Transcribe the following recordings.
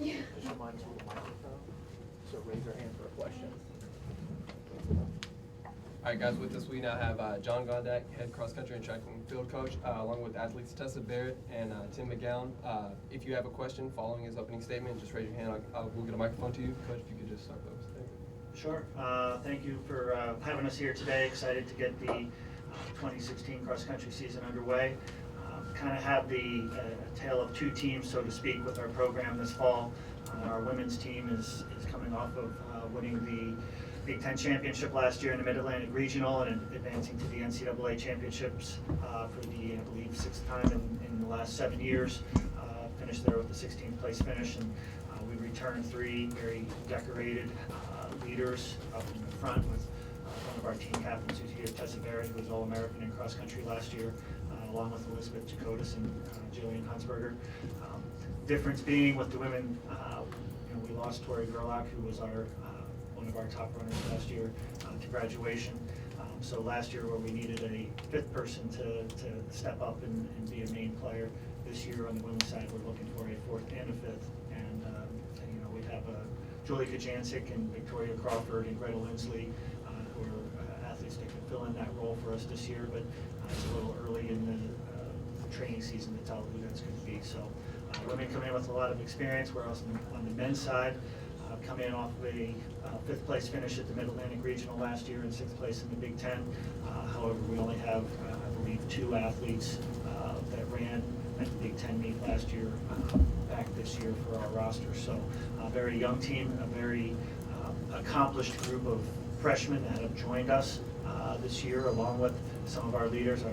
Yeah. Just remind us of the microphone, so raise your hand for a question. All right, guys, with us we now have John Gondak, head cross country and track and field coach, along with athletes Tessa Barrett and Tim McGowan. If you have a question following his opening statement, just raise your hand. We'll get a microphone to you. Coach, if you could just start those things. Sure. Thank you for having us here today. Excited to get the 2016 cross country season underway. Kind of have the tale of two teams, so to speak, with our program this fall. Our women's team is coming off of winning the Big Ten championship last year in the Mid-Atlantic Regional and advancing to the NCAA championships for the, I believe, 6th time in the last 7 years. Finished there with the 16th place finish, and we returned 3 very decorated leaders up in the front with one of our team captains who's here, Tessa Barrett, who was All-American in cross country last year, along with Elizabeth Jacotis and Jillian Hunsberger. Difference being with the women, we lost Tori Gerlach, who was our one of our top runners last year to graduation. So last year where we needed a 5th person to step up and be a main player, this year on the women's side we're looking for a 4th and a 5th. And we have Julie Kajancic and Victoria Crawford and Greta Lindsley, who are athletes that can fill in that role for us this year, but it's a little early in the training season to tell who that's going to be. So women come in with a lot of experience, whereas on the men's side, come in off of a 5th place finish at the Mid-Atlantic Regional last year and 6th place in the Big Ten. However, we only have, I believe, 2 athletes that ran at the Big Ten meet last year back this year for our roster. So a very young team, a very accomplished group of freshmen that have joined us this year, along with some of our leaders. To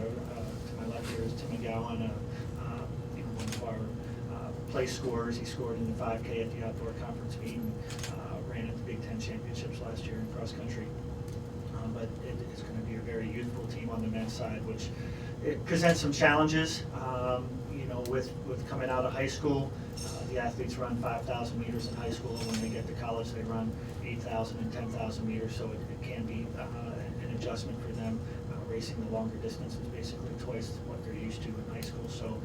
my left here is Tim McGowan, one of our place scorers. He scored in the 5K at the outdoor conference meet and ran at the Big Ten championships last year in cross country. But it's going to be a very youthful team on the men's side, which it presents some challenges. With coming out of high school, the athletes run 5,000 meters in high school, and when they get to college, they run 8,000 and 10,000 meters. So it can be an adjustment for them. Racing the longer distances, basically twice what they're used to in high school. So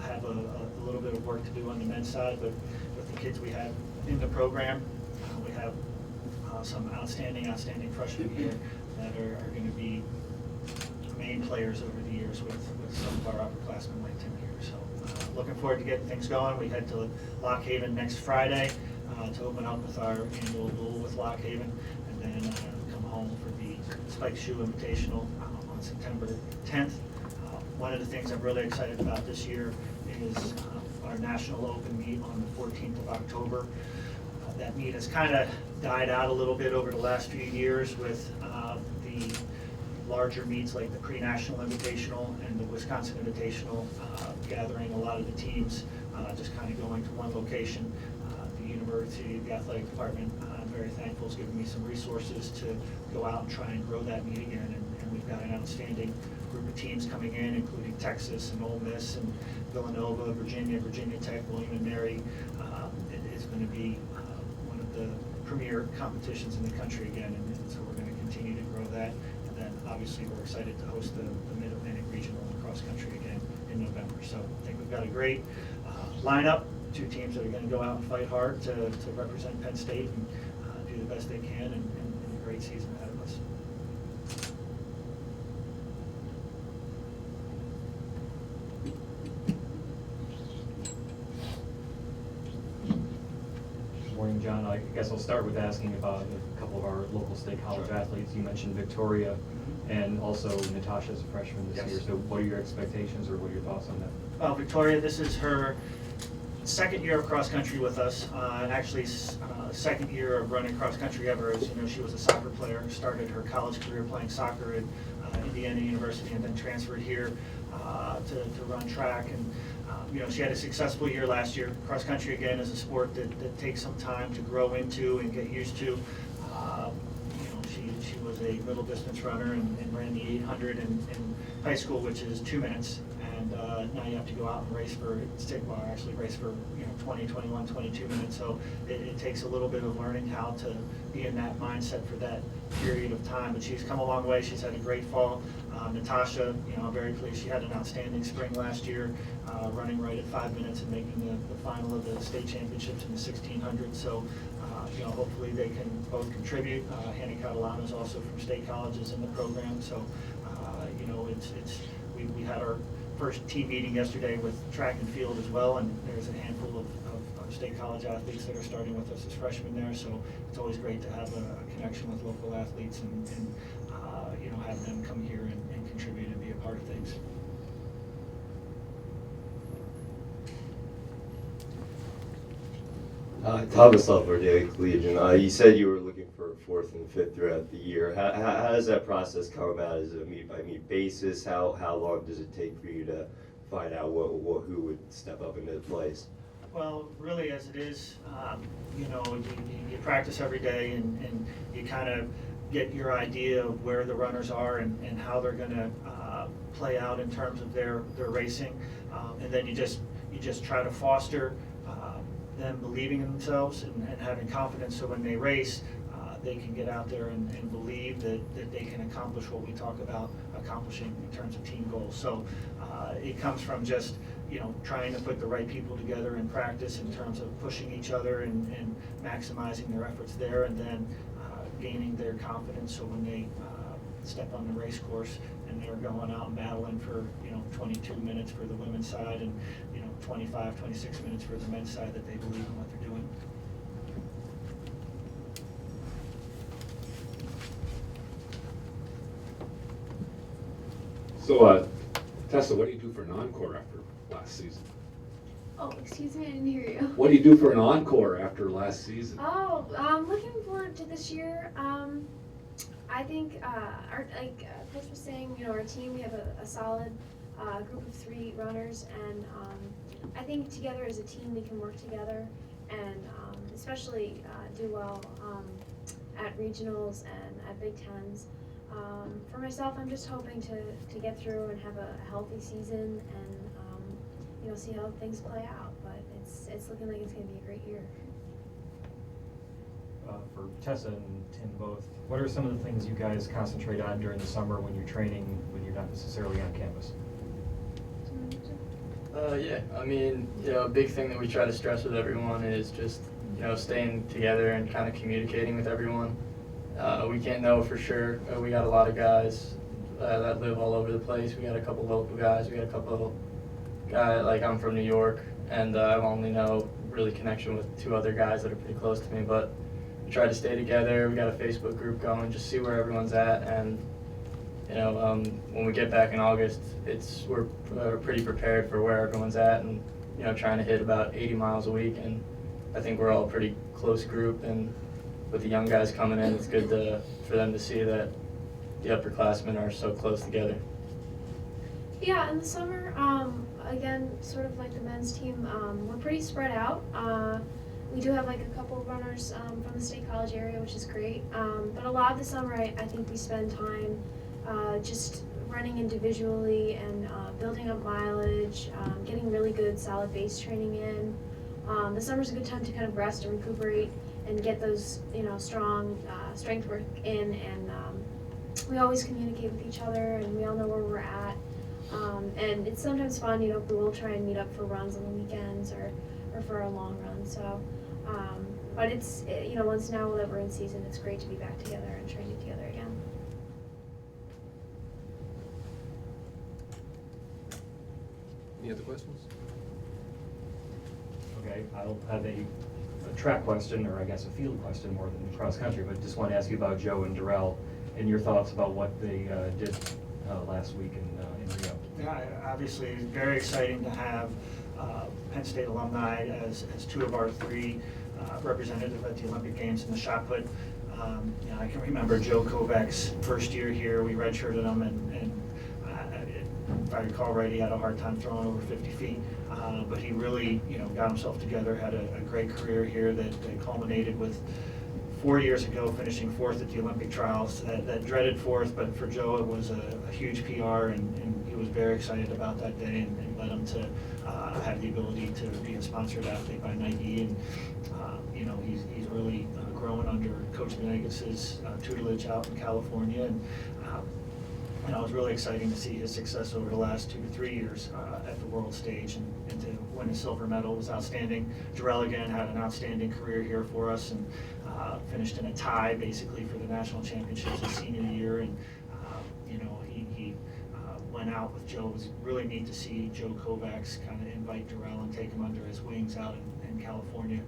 have a little bit of work to do on the men's side, but with the kids we have in the program, we have some outstanding freshmen here that are going to be main players over the years with some of our upperclassmen like Tim here. So looking forward to getting things going. We head to Lock Haven next Friday to open up with our annual duel with Lock Haven, and then come home for the Spike Shoe Invitational on September 10th. One of the things I'm really excited about this year is our National Open meet on the 14th of October. That meet has kind of died out a little bit over the last few years with the larger meets like the Pre-National Invitational and the Wisconsin Invitational, gathering a lot of the teams, just kind of going to one location. The university, the athletic department, I'm very thankful, has given me some resources to go out and try and grow that meet again. And we've got an outstanding group of teams coming in, including Texas and Ole Miss and Villanova, Virginia Tech, William & Mary. It's going to be one of the premier competitions in the country again, and so we're going to continue to grow that. And then obviously we're excited to host the Mid-Atlantic Regional and cross country again in November. So I think we've got a great lineup, 2 teams that are going to go out and fight hard to represent Penn State and do the best they can, and a great season ahead of us. Good morning, John. I guess I'll start with asking about a couple of our local state college athletes. You mentioned Victoria and also Natasha as a freshman this year. So what are your expectations, or what are your thoughts on that? Victoria, this is her 2nd year of cross country with us, and actually 2nd year of running cross country ever. As you know, she was a soccer player, started her college career playing soccer at Indiana University, and then transferred here to run track. And she had a successful year last year. Cross country again is a sport that takes some time to grow into and get used to. She was a middle distance runner and ran the 800 in high school, which is 2 minutes. And now you have to go out and race for 20, 21, 22 minutes. So it takes a little bit of learning how to be in that mindset for that period of time. But she's come a long way. She's had a great fall. Natasha, I'm very pleased. She had an outstanding spring last year, running right at 5 minutes and making the final of the state championships in the 1600. So, hopefully they can both contribute. Hanny Catalano is also from State Colleges in the program. So, we had our first team meeting yesterday with track and field as well, and there's a handful of State College athletes that are starting with us as freshmen there. So it's always great to have a connection with local athletes and have them come here and contribute and be a part of things. Thomas Leffler, Daily Collegian. You said you were looking for fourth and fifth throughout the year. How does that process come about? Is it a meet-by-meet basis? How long does it take for you to find out who would step up into place? Well, really, as it is, you practice every day and you kind of get your idea of where the runners are and how they're going to play out in terms of their racing, and then you just try to foster them believing in themselves and having confidence, so when they race, they can get out there and believe that they can accomplish what we talk about accomplishing in terms of team goals. So it comes from just trying to put the right people together in practice in terms of pushing each other and maximizing their efforts there, and then gaining their confidence, so when they step on the race course and they're going out and battling for 22 minutes for the women's side and 25, 26 minutes for the men's side, that they believe in what they're doing. So, Tessa, what do you do for an encore after last season? Oh, excuse me, I didn't hear you. What do you do for an encore after last season? Oh, I'm looking forward to this year. I think, like Chris was saying, our team, we have a solid group of 3 runners, and I think together as a team we can work together and especially do well at regionals and at Big Tens. For myself, I'm just hoping to get through and have a healthy season and see how things play out. But it's looking like it's going to be a great year. For Tessa and Tim both, what are some of the things you guys concentrate on during the summer when you're training, when you're not necessarily on campus? Yeah, I mean, a big thing that we try to stress with everyone is just, staying together and kind of communicating with everyone. We can't know for sure. We got a lot of guys that live all over the place. We got a couple local guys. We got a couple guys, like I'm from New York, and I only know really connection with 2 other guys that are pretty close to me, but we try to stay together. We got a Facebook group going, just see where everyone's at, and when we get back in August, we're pretty prepared for where everyone's at, and trying to hit about 80 miles a week. And I think we're all a pretty close group, and with the young guys coming in, it's good for them to see that the upperclassmen are so close together. Yeah, in the summer, again, sort of like the men's team, we're pretty spread out. We do have like a couple of runners from the State College area, which is great. But a lot of the summer, I think we spend time just running individually and building up mileage, getting really good solid base training in. The summer's a good time to kind of rest and recuperate and get those strong strength work in, and we always communicate with each other and we all know where we're at. And it's sometimes fun, we will try and meet up for runs on the weekends or for a long run. So, but it's, once now that we're in season, it's great to be back together and training together again. Any other questions? Okay, I'll have a track question, or I guess a field question more than cross country, but just want to ask you about Joe and Darrell and your thoughts about what they did last week in Rio. Yeah, obviously it's very exciting to have Penn State alumni as 2 of our 3 representatives at the Olympic Games in the shot put. I can remember Joe Kovac's first year here. We redshirted him, and if I recall right, he had a hard time throwing over 50 feet. But he really, got himself together, had a great career here that culminated with 4 years ago finishing 4th at the Olympic trials. That dreaded 4th, but for Joe it was a huge PR, and he was very excited about that day, and led him to have the ability to be a sponsored athlete by Nike. And he's really grown under Coach Venegas's tutelage out in California. And you know, it was really exciting to see his success over the last 2 to 3 years at the world stage, and to win a silver medal was outstanding. Jarrell again had an outstanding career here for us, and finished in a tie basically for the national championships his senior year, and you know, he went out with Joe. It was really neat to see Joe Kovacs kind of invite Jarrell and take him under his wings out in California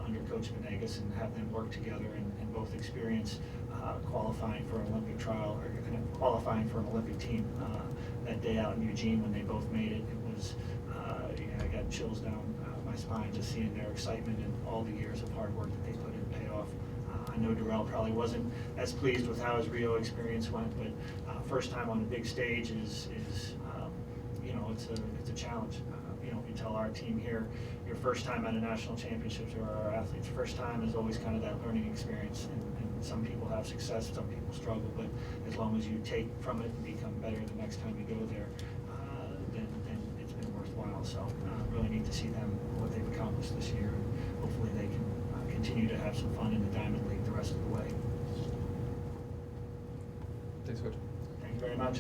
under Coach Venegas, and have them work together and both experience qualifying for an Olympic trial, or qualifying for an Olympic team that day out in Eugene when they both made it. It was, you know, I got chills down my spine just seeing their excitement and all the years of hard work that they put in pay off. I know Darrell probably wasn't as pleased with how his Rio experience went, but first time on a big stage is you know, it's a challenge. You know, we tell our team here, your first time at a national championships, or our athletes' first time is always kind of that learning experience, and some people have success, some people struggle, but as long as you take from it and become better the next time you go there, then it's been worthwhile. So really neat to see them, what they've accomplished this year, and hopefully they can continue to have some fun in the Diamond League the rest of the way. Thanks, Coach. Thank you very much.